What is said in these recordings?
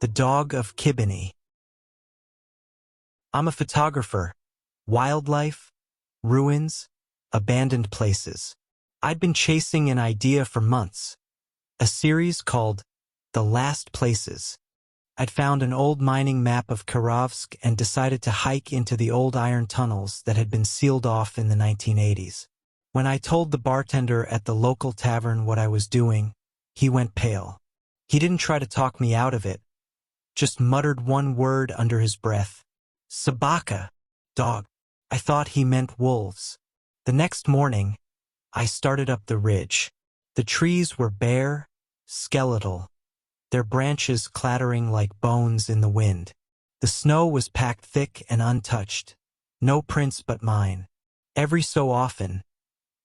The Dog of Kibini. I'm a photographer. Wildlife, ruins, abandoned places. I'd been chasing an idea for months. A series called The Last Places. I'd found an old mining map of Kirovsk and decided to hike into the old iron tunnels that had been sealed off in the 1980s. When I told the bartender at the local tavern what I was doing, he went pale. He didn't try to talk me out of it, just muttered one word under his breath. Sabaka, dog. I thought he meant wolves. The next morning, I started up the ridge. The trees were bare, skeletal, their branches clattering like bones in the wind. The snow was packed thick and untouched, no prints but mine. Every so often,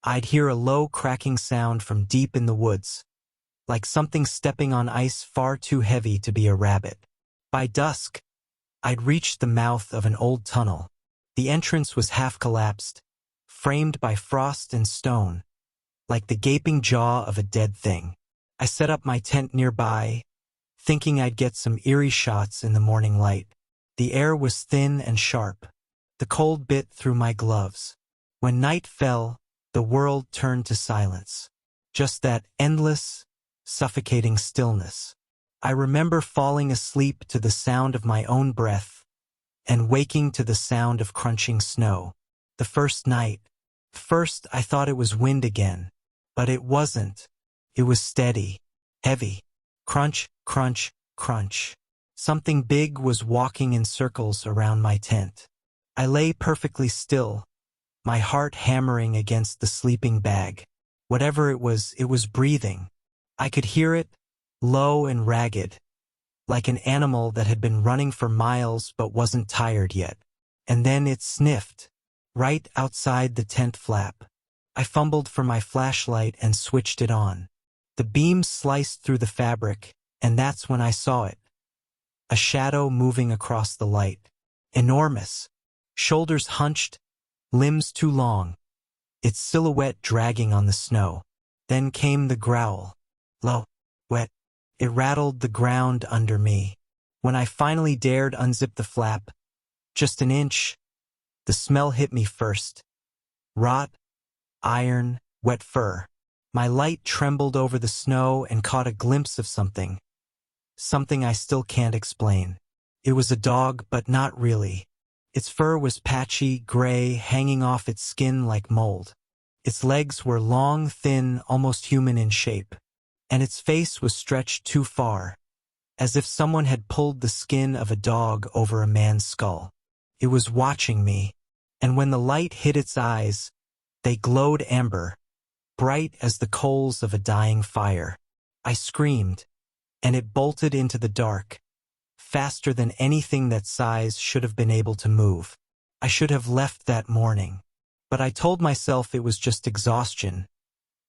I'd hear a low cracking sound from deep in the woods, like something stepping on ice far too heavy to be a rabbit. By dusk, I'd reached the mouth of an old tunnel. The entrance was half collapsed, framed by frost and stone, like the gaping jaw of a dead thing. I set up my tent nearby, thinking I'd get some eerie shots in the morning light. The air was thin and sharp. The cold bit through my gloves. When night fell, the world turned to silence. Just that endless, suffocating stillness. I remember falling asleep to the sound of my own breath and waking to the sound of crunching snow. The first night. First, I thought it was wind again, but it wasn't. It was steady, heavy. Crunch, crunch, crunch. Something big was walking in circles around my tent. I lay perfectly still, my heart hammering against the sleeping bag. Whatever it was breathing. I could hear it, low and ragged, like an animal that had been running for miles but wasn't tired yet. And then it sniffed, right outside the tent flap. I fumbled for my flashlight and switched it on. The beam sliced through the fabric, and that's when I saw it. A shadow moving across the light. Enormous. Shoulders hunched, limbs too long. Its silhouette dragging on the snow. Then came the growl. Low, wet. It rattled the ground under me. When I finally dared unzip the flap, just an inch, the smell hit me first. Rot, iron, wet fur. My light trembled over the snow and caught a glimpse of something. Something I still can't explain. It was a dog, but not really. Its fur was patchy, gray, hanging off its skin like mold. Its legs were long, thin, almost human in shape. And its face was stretched too far, as if someone had pulled the skin of a dog over a man's skull. It was watching me, and when the light hit its eyes, they glowed amber, bright as the coals of a dying fire. I screamed, and it bolted into the dark, faster than anything that size should have been able to move. I should have left that morning, but I told myself it was just exhaustion,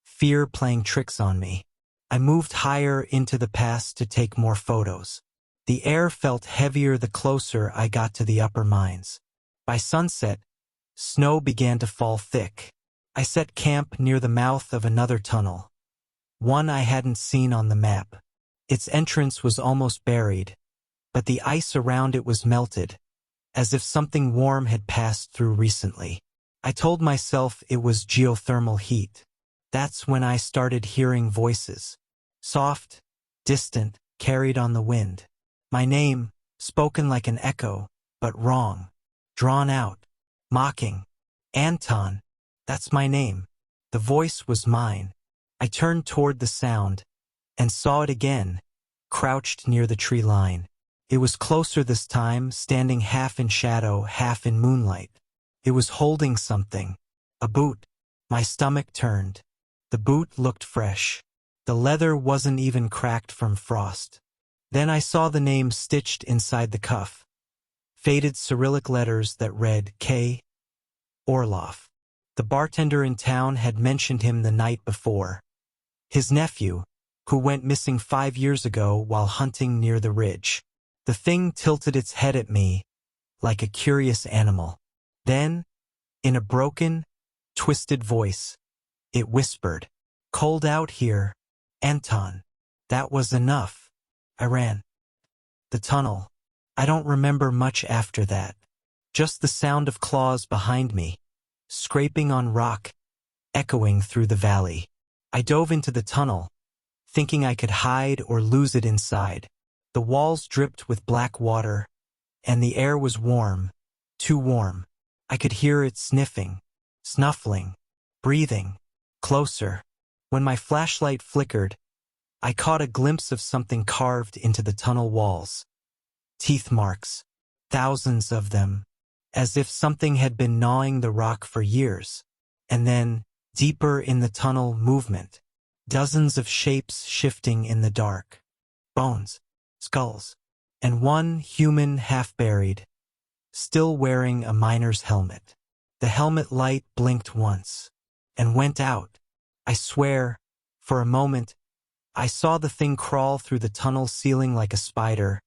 fear playing tricks on me. I moved higher into the pass to take more photos. The air felt heavier the closer I got to the upper mines. By sunset, snow began to fall thick. I set camp near the mouth of another tunnel, one I hadn't seen on the map. Its entrance was almost buried, but the ice around it was melted, as if something warm had passed through recently. I told myself it was geothermal heat. That's when I started hearing voices. Soft, distant, carried on the wind. My name, spoken like an echo, but wrong. Drawn out, mocking. Anton, that's my name. The voice was mine. I turned toward the sound, and saw it again, crouched near the tree line. It was closer this time, standing half in shadow, half in moonlight. It was holding something. A boot. My stomach turned. The boot looked fresh. The leather wasn't even cracked from frost. Then I saw the name stitched inside the cuff. Faded Cyrillic letters that read K. Orlov. The bartender in town had mentioned him the night before. His nephew, who went missing 5 years ago while hunting near the ridge. The thing tilted its head at me, like a curious animal. Then, in a broken, twisted voice, it whispered, "Cold out here, Anton." That was enough. I ran. the tunnel. I don't remember much after that. Just the sound of claws behind me, scraping on rock, echoing through the valley. I dove into the tunnel, thinking I could hide or lose it inside. The walls dripped with black water, and the air was warm, too warm. I could hear it sniffing, snuffling, breathing, closer. When my flashlight flickered, I caught a glimpse of something carved into the tunnel walls. Teeth marks, thousands of them, as if something had been gnawing the rock for years. And then, deeper in the tunnel, movement. Dozens of shapes shifting in the dark. Bones, skulls, and one human half-buried, still wearing a miner's helmet. The helmet light blinked once, and went out. I swear, for a moment, I saw the thing crawl through the tunnel ceiling like a spider,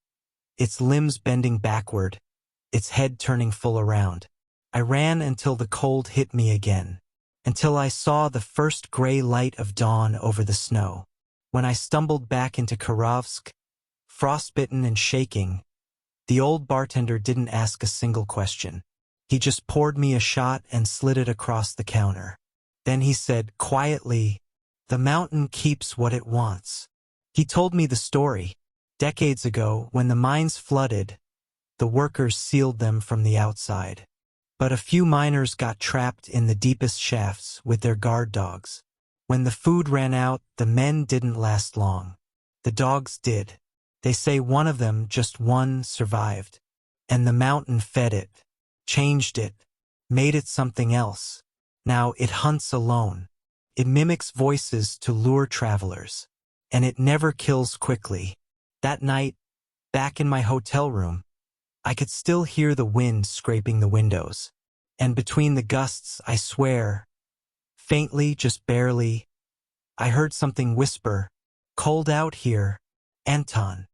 its limbs bending backward, its head turning full around. I ran until the cold hit me again, until I saw the first gray light of dawn over the snow. When I stumbled back into Kirovsk, frostbitten and shaking, the old bartender didn't ask a single question. He just poured me a shot and slid it across the counter. Then he said quietly, "The mountain keeps what it wants." He told me the story. Decades ago, when the mines flooded, the workers sealed them from the outside. But a few miners got trapped in the deepest shafts with their guard dogs. When the food ran out, the men didn't last long. The dogs did. They say one of them, just one, survived. And the mountain fed it, changed it, made it something else. Now it hunts alone. It mimics voices to lure travelers. And it never kills quickly. That night, back in my hotel room, I could still hear the wind scraping the windows. And between the gusts, I swear, faintly, just barely, I heard something whisper, "Cold out here, Anton."